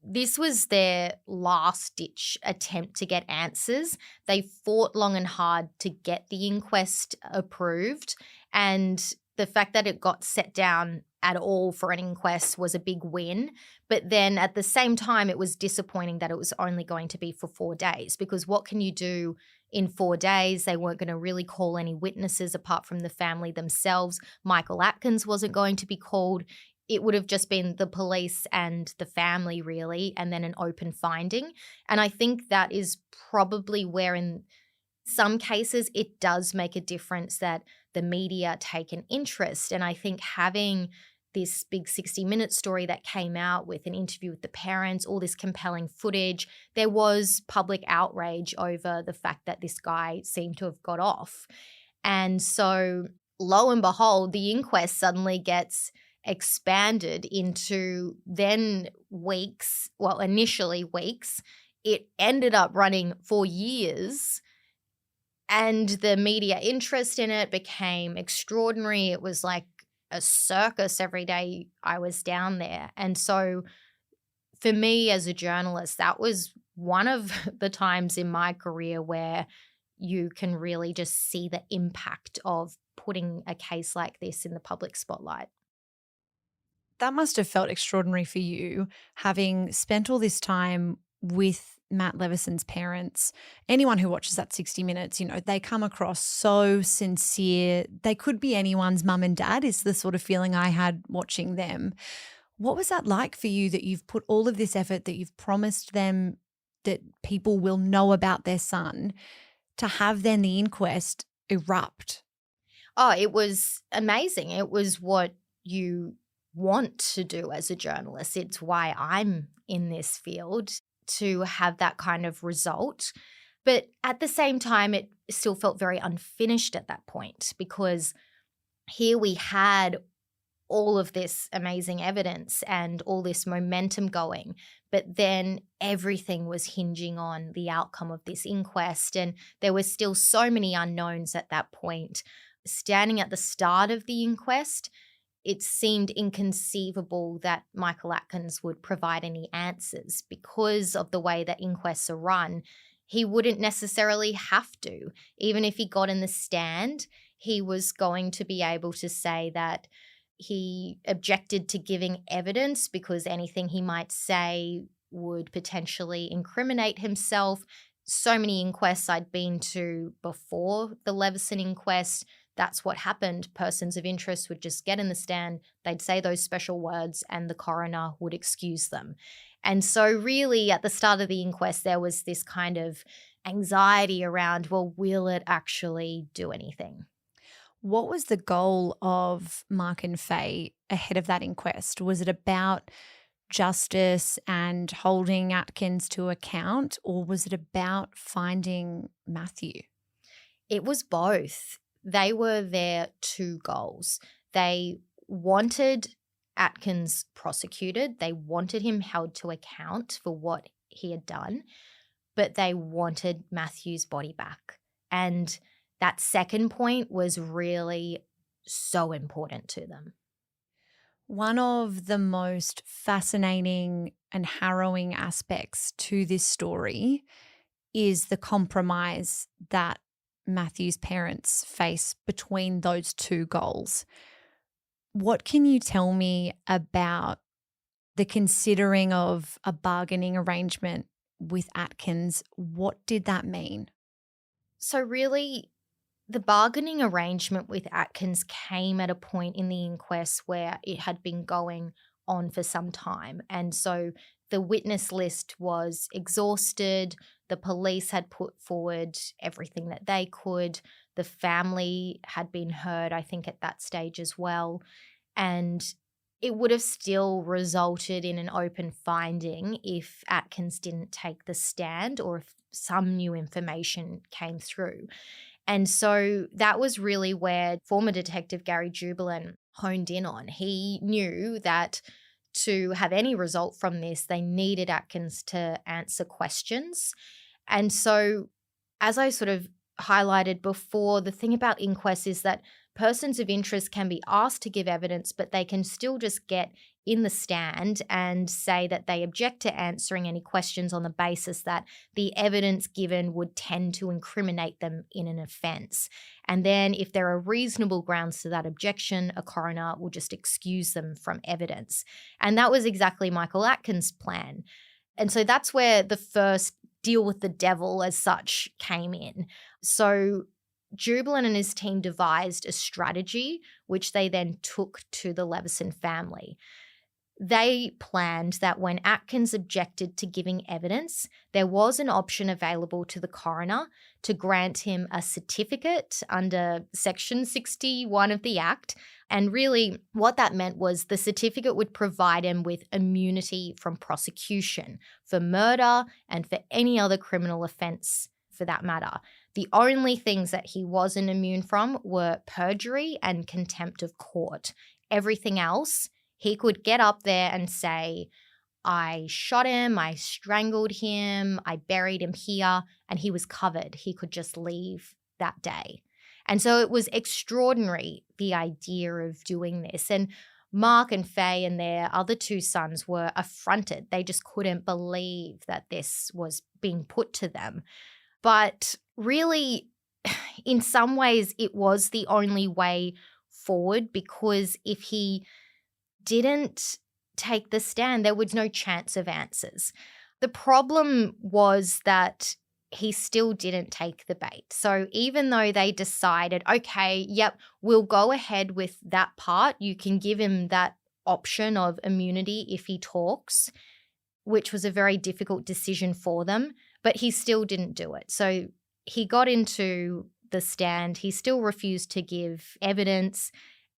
This was their last-ditch attempt to get answers. They fought long and hard to get the inquest approved, and the fact that it got set down at all for an inquest was a big win. But then at the same time, it was disappointing that it was only going to be for 4 days, because what can you do in 4 days? They weren't going to really call any witnesses apart from the family themselves. Michael Atkins wasn't going to be called. It would have just been the police and the family really, and then an open finding. And I think that is probably where in some cases it does make a difference that the media take an interest. And I think having this big 60-minute story that came out with an interview with the parents, all this compelling footage, there was public outrage over the fact that this guy seemed to have got off. And so lo and behold, the inquest suddenly gets expanded into then weeks, well, initially weeks. It ended up running for years. And the media interest in it became extraordinary. It was like a circus every day I was down there. And so for me as a journalist, that was one of the times in my career where you can really just see the impact of putting a case like this in the public spotlight. That must have felt extraordinary for you, having spent all this time with Matt Leveson's parents. Anyone who watches that 60 Minutes, they come across so sincere. They could be anyone's mum and dad is the sort of feeling I had watching them. What was that like for you, that you've put all of this effort, that you've promised them that people will know about their son, to have then the inquest erupt? Oh, it was amazing. It was what you want to do as a journalist. It's why I'm in this field, to have that kind of result. But at the same time, it still felt very unfinished at that point, because here we had all of this amazing evidence and all this momentum going, but then everything was hinging on the outcome of this inquest, and there were still so many unknowns at that point. Standing at the start of the inquest, it seemed inconceivable that Michael Atkins would provide any answers because of the way that inquests are run. He wouldn't necessarily have to. Even if he got in the stand, he was going to be able to say that he objected to giving evidence because anything he might say would potentially incriminate himself. So many inquests I'd been to before the Leveson inquest, that's what happened. Persons of interest would just get in the stand, they'd say those special words, and the coroner would excuse them. And so really at the start of the inquest, there was this kind of anxiety around, well, will it actually do anything? What was the goal of Mark and Faye ahead of that inquest? Was it about justice and holding Atkins to account, or was it about finding Mathew? It was both. They were their two goals. They wanted Atkins prosecuted. They wanted him held to account for what he had done, but they wanted Mathew's body back. And that second point was really so important to them. One of the most fascinating and harrowing aspects to this story is the compromise that Mathew's parents face between those two goals. What can you tell me about the considering of a bargaining arrangement with Atkins? What did that mean? So really, the bargaining arrangement with Atkins came at a point in the inquest where it had been going on for some time. And so the witness list was exhausted. The police had put forward everything that they could. The family had been heard, I think, at that stage as well. And it would have still resulted in an open finding if Atkins didn't take the stand or if some new information came through. And so that was really where former Detective Gary Jubilant honed in on. He knew that to have any result from this, they needed Atkins to answer questions. And so, as I sort of highlighted before, the thing about inquests is that persons of interest can be asked to give evidence, but they can still just get in the stand and say that they object to answering any questions on the basis that the evidence given would tend to incriminate them in an offence. And then if there are reasonable grounds to that objection, a coroner will just excuse them from evidence. And that was exactly Michael Atkins' plan. And so that's where the first deal with the devil as such came in. So Jubilant and his team devised a strategy which they then took to the Leveson family. They planned that when Atkins objected to giving evidence, there was an option available to the coroner to grant him a certificate under Section 61 of the Act. And really what that meant was the certificate would provide him with immunity from prosecution for murder and for any other criminal offence for that matter. The only things that he wasn't immune from were perjury and contempt of court. Everything else, he could get up there and say, I shot him, I strangled him, I buried him here, and he was covered. He could just leave that day. And so it was extraordinary, the idea of doing this. And Mark and Faye and their other two sons were affronted. They just couldn't believe that this was being put to them. But really, in some ways, it was the only way forward, because if he didn't take the stand, there was no chance of answers. The problem was that he still didn't take the bait. So even though they decided, okay, yep, we'll go ahead with that part, you can give him that option of immunity if he talks, which was a very difficult decision for them, but he still didn't do it. So he got into the stand. He still refused to give evidence.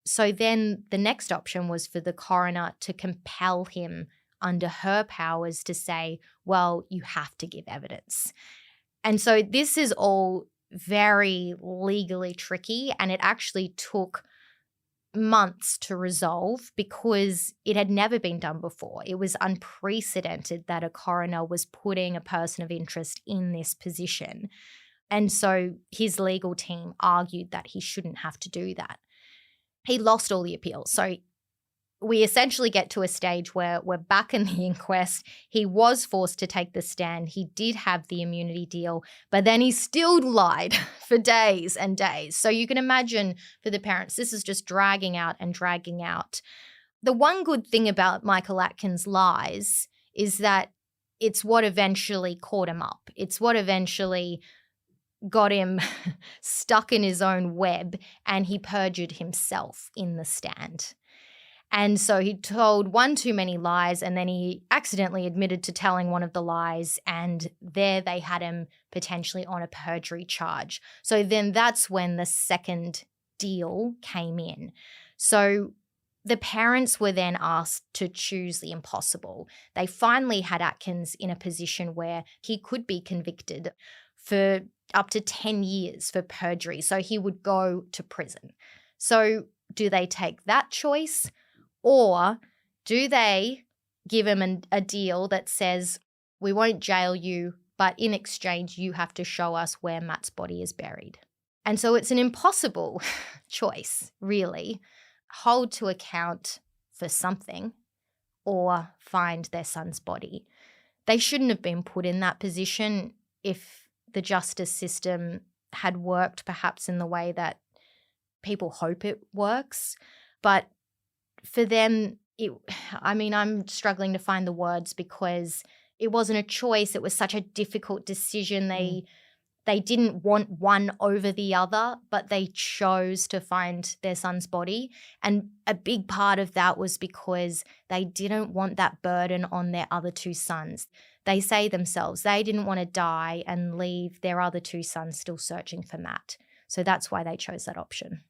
So then the next option was for the coroner to compel him under her powers to say, well, you have to give evidence. And so this is all very legally tricky, and it actually took months to resolve because it had never been done before. It was unprecedented that a coroner was putting a person of interest in this position. And so his legal team argued that he shouldn't have to do that. He lost all the appeals. So we essentially get to a stage where we're back in the inquest. He was forced to take the stand. He did have the immunity deal, but then he still lied for days and days. So you can imagine for the parents, this is just dragging out and dragging out. The one good thing about Michael Atkins' lies is that it's what eventually caught him up. It's what eventually got him stuck in his own web, and he perjured himself in the stand. And so he told one too many lies, and then he accidentally admitted to telling one of the lies, and there they had him potentially on a perjury charge. So then that's when the second deal came in. So The parents were then asked to choose the impossible. They finally had Atkins in a position where he could be convicted for up to 10 years for perjury. So he would go to prison. So do they take that choice, or do they give him a deal that says, we won't jail you, but in exchange, you have to show us where Matt's body is buried? And so it's an impossible choice, really. Hold to account for something or find their son's body. They shouldn't have been put in that position if the justice system had worked perhaps in the way that people hope it works. But for them, I'm struggling to find the words because it wasn't a choice. It was such a difficult decision. They didn't want one over the other, but they chose to find their son's body. And a big part of that was because they didn't want that burden on their other two sons. They say themselves they didn't want to die and leave their other two sons still searching for Matt. So that's why they chose that option.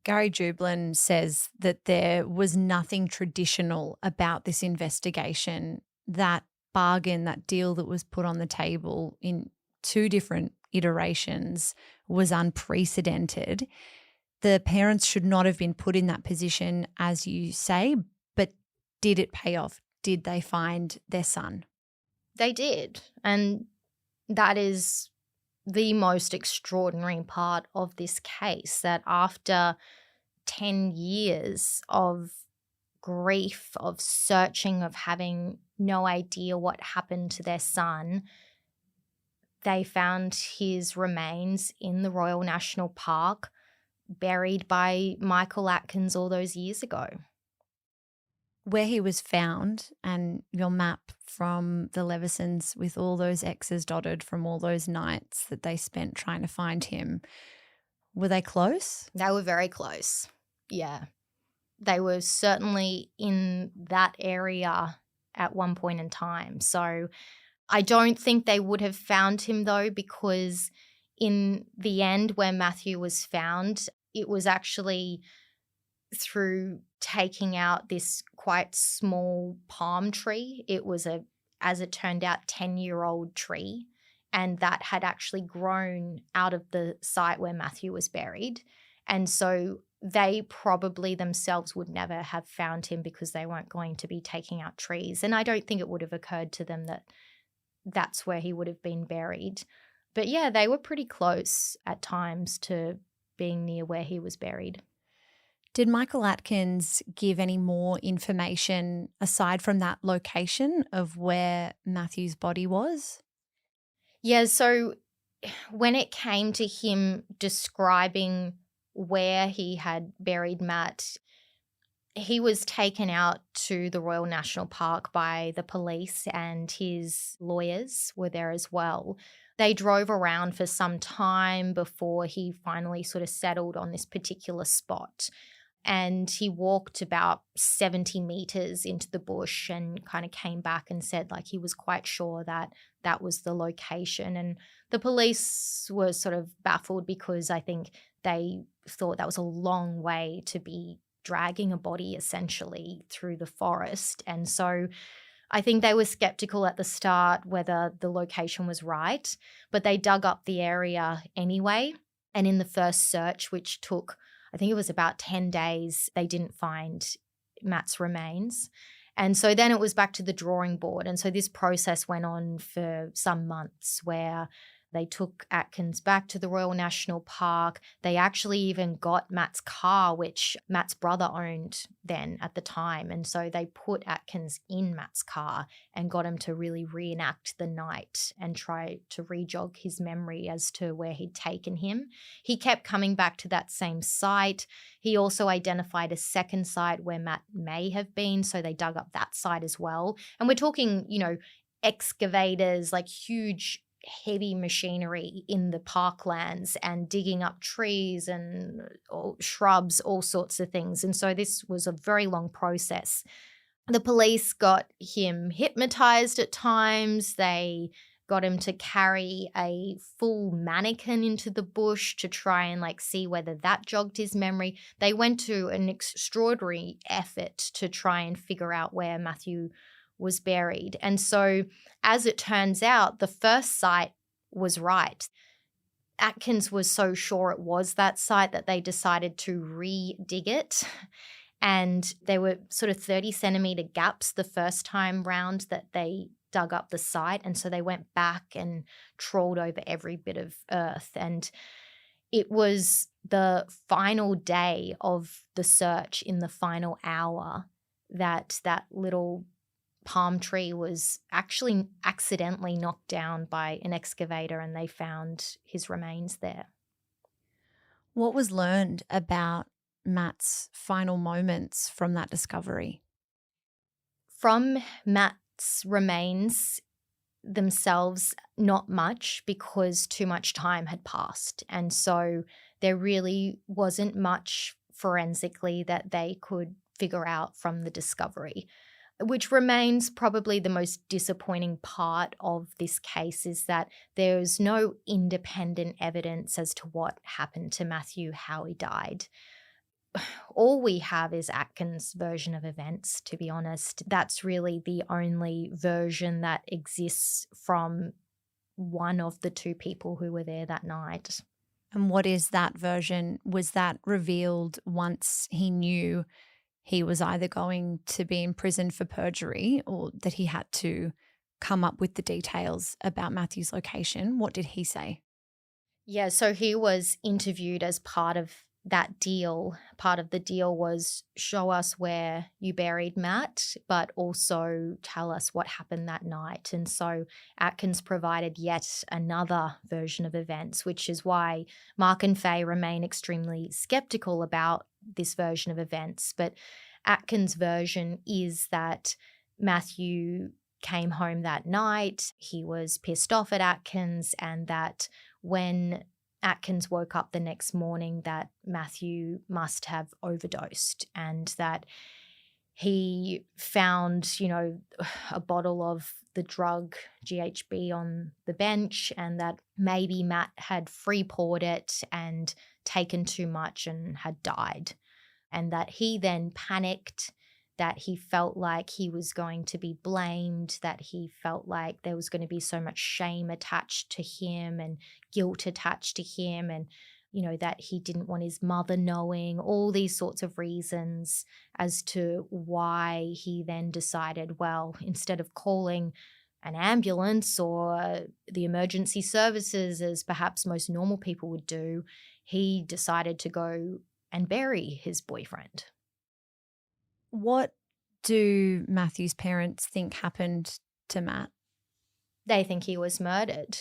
Gary Jublin says that there was nothing traditional about this investigation. That bargain, that deal that was put on the table in 2 different iterations was unprecedented. The parents should not have been put in that position, as you say, but did it pay off? Did they find their son? They did. And that is the most extraordinary part of this case, that after 10 years of grief, of searching, of having no idea what happened to their son, they found his remains in the Royal National Park, buried by Michael Atkins all those years ago. Where he was found, and your map from the Levesons with all those X's dotted from all those nights that they spent trying to find him, were they close? They were very close, yeah. They were certainly in that area at one point in time. So I don't think they would have found him, though, because in the end, where Mathew was found, it was actually through taking out this quite small palm tree. It was as it turned out, 10-year-old tree, and that had actually grown out of the site where Mathew was buried. And so they probably themselves would never have found him because they weren't going to be taking out trees. And I don't think it would have occurred to them that that's where he would have been buried. But yeah, they were pretty close at times to being near where he was buried. Did Michael Atkins give any more information aside from that location of where Mathew's body was? Yeah, so when it came to him describing where he had buried Matt, he was taken out to the Royal National Park by the police, and his lawyers were there as well. They drove around for some time before he finally sort of settled on this particular spot. And he walked about 70 meters into the bush and kind of came back and said like he was quite sure that that was the location. And the police were sort of baffled because I think they thought that was a long way to be dragging a body essentially through the forest. And so I think they were skeptical at the start whether the location was right, but they dug up the area anyway. And in the first search, which took, I think it was about 10 days, they didn't find Matt's remains. And so then it was back to the drawing board. And so this process went on for some months where they took Atkins back to the Royal National Park. They actually even got Matt's car, which Matt's brother owned then at the time. And so they put Atkins in Matt's car and got him to really reenact the night and try to re-jog his memory as to where he'd taken him. He kept coming back to that same site. He also identified a second site where Matt may have been, so they dug up that site as well. And we're talking, excavators, like huge heavy machinery in the parklands and digging up trees and shrubs, all sorts of things. And so this was a very long process. The police got him hypnotized at times. They got him to carry a full mannequin into the bush to try and see whether that jogged his memory. They went to an extraordinary effort to try and figure out where Mathew was buried. And so, as it turns out, the first site was right. Atkins was so sure it was that site that they decided to re-dig it. And there were sort of 30-centimetre gaps the first time round that they dug up the site. And so they went back and trawled over every bit of earth. And it was the final day of the search, in the final hour, that little palm tree was actually accidentally knocked down by an excavator, and they found his remains there. What was learned about Matt's final moments from that discovery? From Matt's remains themselves, not much, because too much time had passed. And so there really wasn't much forensically that they could figure out from the discovery, which remains probably the most disappointing part of this case, is that there's no independent evidence as to what happened to Mathew, how he died. All we have is Atkins' version of events, to be honest. That's really the only version that exists from one of the two people who were there that night. And what is that version? Was that revealed once he knew he was either going to be imprisoned for perjury, or that he had to come up with the details about Mathew's location? What did he say? Yeah, so he was interviewed as part of that deal. Part of the deal was show us where you buried Matt, but also tell us what happened that night. And so Atkins provided yet another version of events, which is why Mark and Faye remain extremely skeptical about this version of events. But Atkins' version is that Mathew came home that night, he was pissed off at Atkins, and that when Atkins woke up the next morning, that Mathew must have overdosed, and that he found, a bottle of the drug GHB on the bench, and that maybe Matt had free poured it and taken too much and had died. And that he then panicked, that he felt like he was going to be blamed, that he felt like there was going to be so much shame attached to him and guilt attached to him, and, that he didn't want his mother knowing, all these sorts of reasons as to why he then decided, well, instead of calling an ambulance or the emergency services as perhaps most normal people would do, he decided to go and bury his boyfriend. What do Mathew's parents think happened to Matt? They think he was murdered.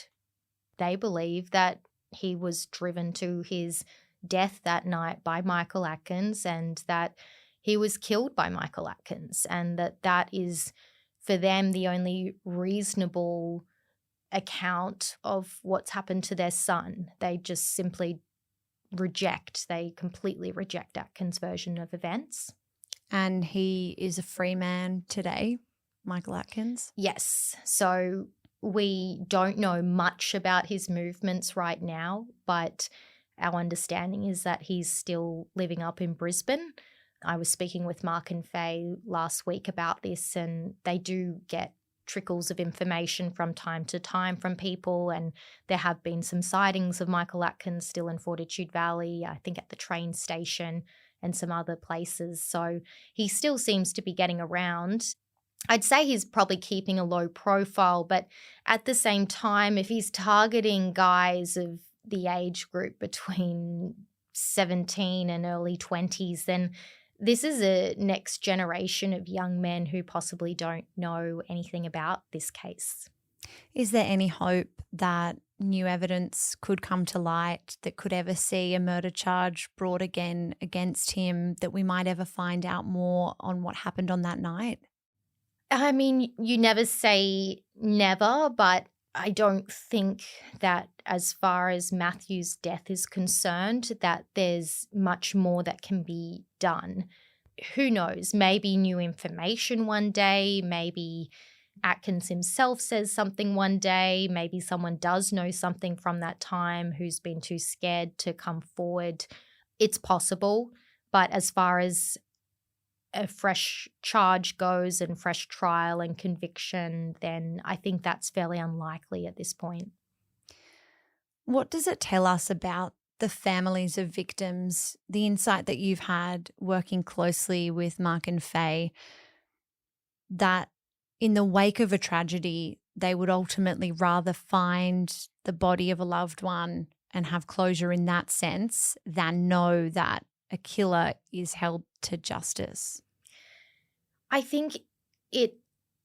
They believe that he was driven to his death that night by Michael Atkins, and that he was killed by Michael Atkins, and that is, for them, the only reasonable account of what's happened to their son. They just simply they completely reject Atkins' version of events. And he is a free man today, Michael Atkins? Yes. So we don't know much about his movements right now, but our understanding is that he's still living up in Brisbane. I was speaking with Mark and Faye last week about this, and they do get trickles of information from time to time from people, and there have been some sightings of Michael Atkins still in Fortitude Valley, I think at the train station and some other places. So he still seems to be getting around. I'd say he's probably keeping a low profile, but at the same time, if he's targeting guys of the age group between 17 and early 20s, then this is a next generation of young men who possibly don't know anything about this case. Is there any hope that new evidence could come to light that could ever see a murder charge brought again against him, that we might ever find out more on what happened on that night? I mean, you never say never, but I don't think that as far as Mathew's death is concerned, that there's much more that can be done. Who knows? Maybe new information one day, maybe Atkins himself says something one day. Maybe someone does know something from that time who's been too scared to come forward. It's possible. But as far as a fresh charge goes and fresh trial and conviction, then I think that's fairly unlikely at this point. What does it tell us about the families of victims, the insight that you've had working closely with Mark and Faye, that in the wake of a tragedy, they would ultimately rather find the body of a loved one and have closure in that sense than know that a killer is held to justice? I think it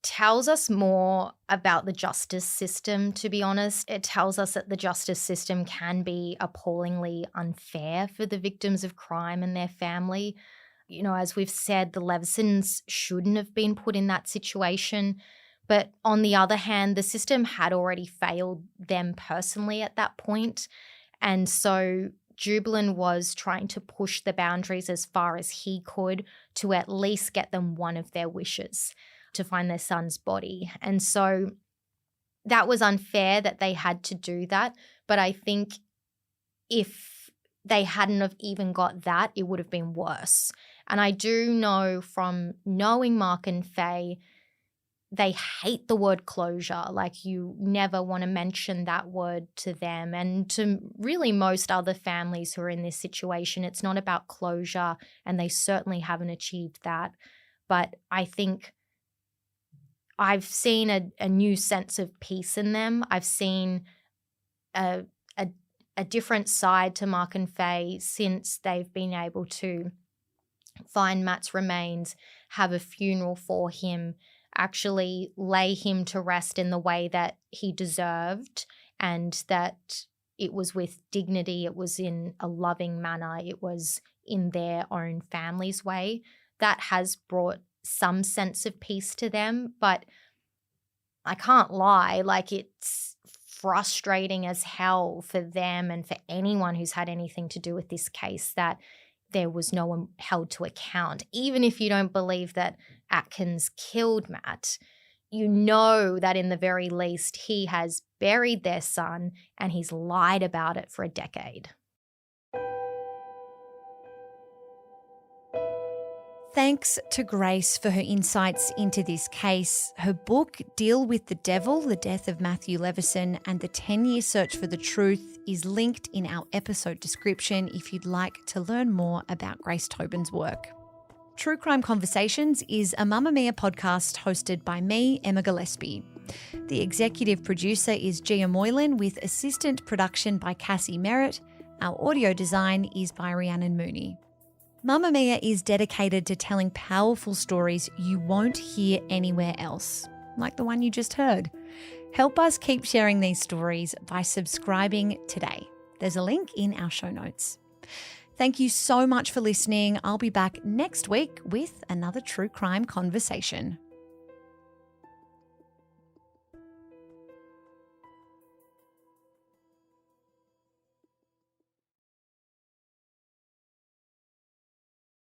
tells us more about the justice system, to be honest. It tells us that the justice system can be appallingly unfair for the victims of crime and their family. You know, as we've said, the Levesons shouldn't have been put in that situation. But on the other hand, the system had already failed them personally at that point. And so Jubilan was trying to push the boundaries as far as he could to at least get them one of their wishes, to find their son's body. And so that was unfair that they had to do that. But I think if they hadn't have even got that, it would have been worse. And I do know from knowing Mark and Faye, they hate the word closure. Like, you never want to mention that word to them. And to really most other families who are in this situation, it's not about closure, and they certainly haven't achieved that. But I think I've seen a new sense of peace in them. I've seen a different side to Mark and Faye since they've been able to find Matt's remains, have a funeral for him, actually lay him to rest in the way that he deserved, and that it was with dignity, it was in a loving manner, it was in their own family's way. That has brought some sense of peace to them. But I can't lie, like, it's frustrating as hell for them and for anyone who's had anything to do with this case that there was no one held to account. Even if you don't believe that Atkins killed Matt, you know that in the very least he has buried their son and he's lied about it for a decade. Thanks to Grace for her insights into this case. Her book, Deal with the Devil, The Death of Matthew Leveson and the 10-Year Search for the Truth, is linked in our episode description if you'd like to learn more about Grace Tobin's work. True Crime Conversations is a Mamamia podcast hosted by me, Emma Gillespie. The executive producer is Gia Moylan, with assistant production by Cassie Merritt. Our audio design is by Rhiannon Mooney. Mamamia is dedicated to telling powerful stories you won't hear anywhere else, like the one you just heard. Help us keep sharing these stories by subscribing today. There's a link in our show notes. Thank you so much for listening. I'll be back next week with another true crime conversation.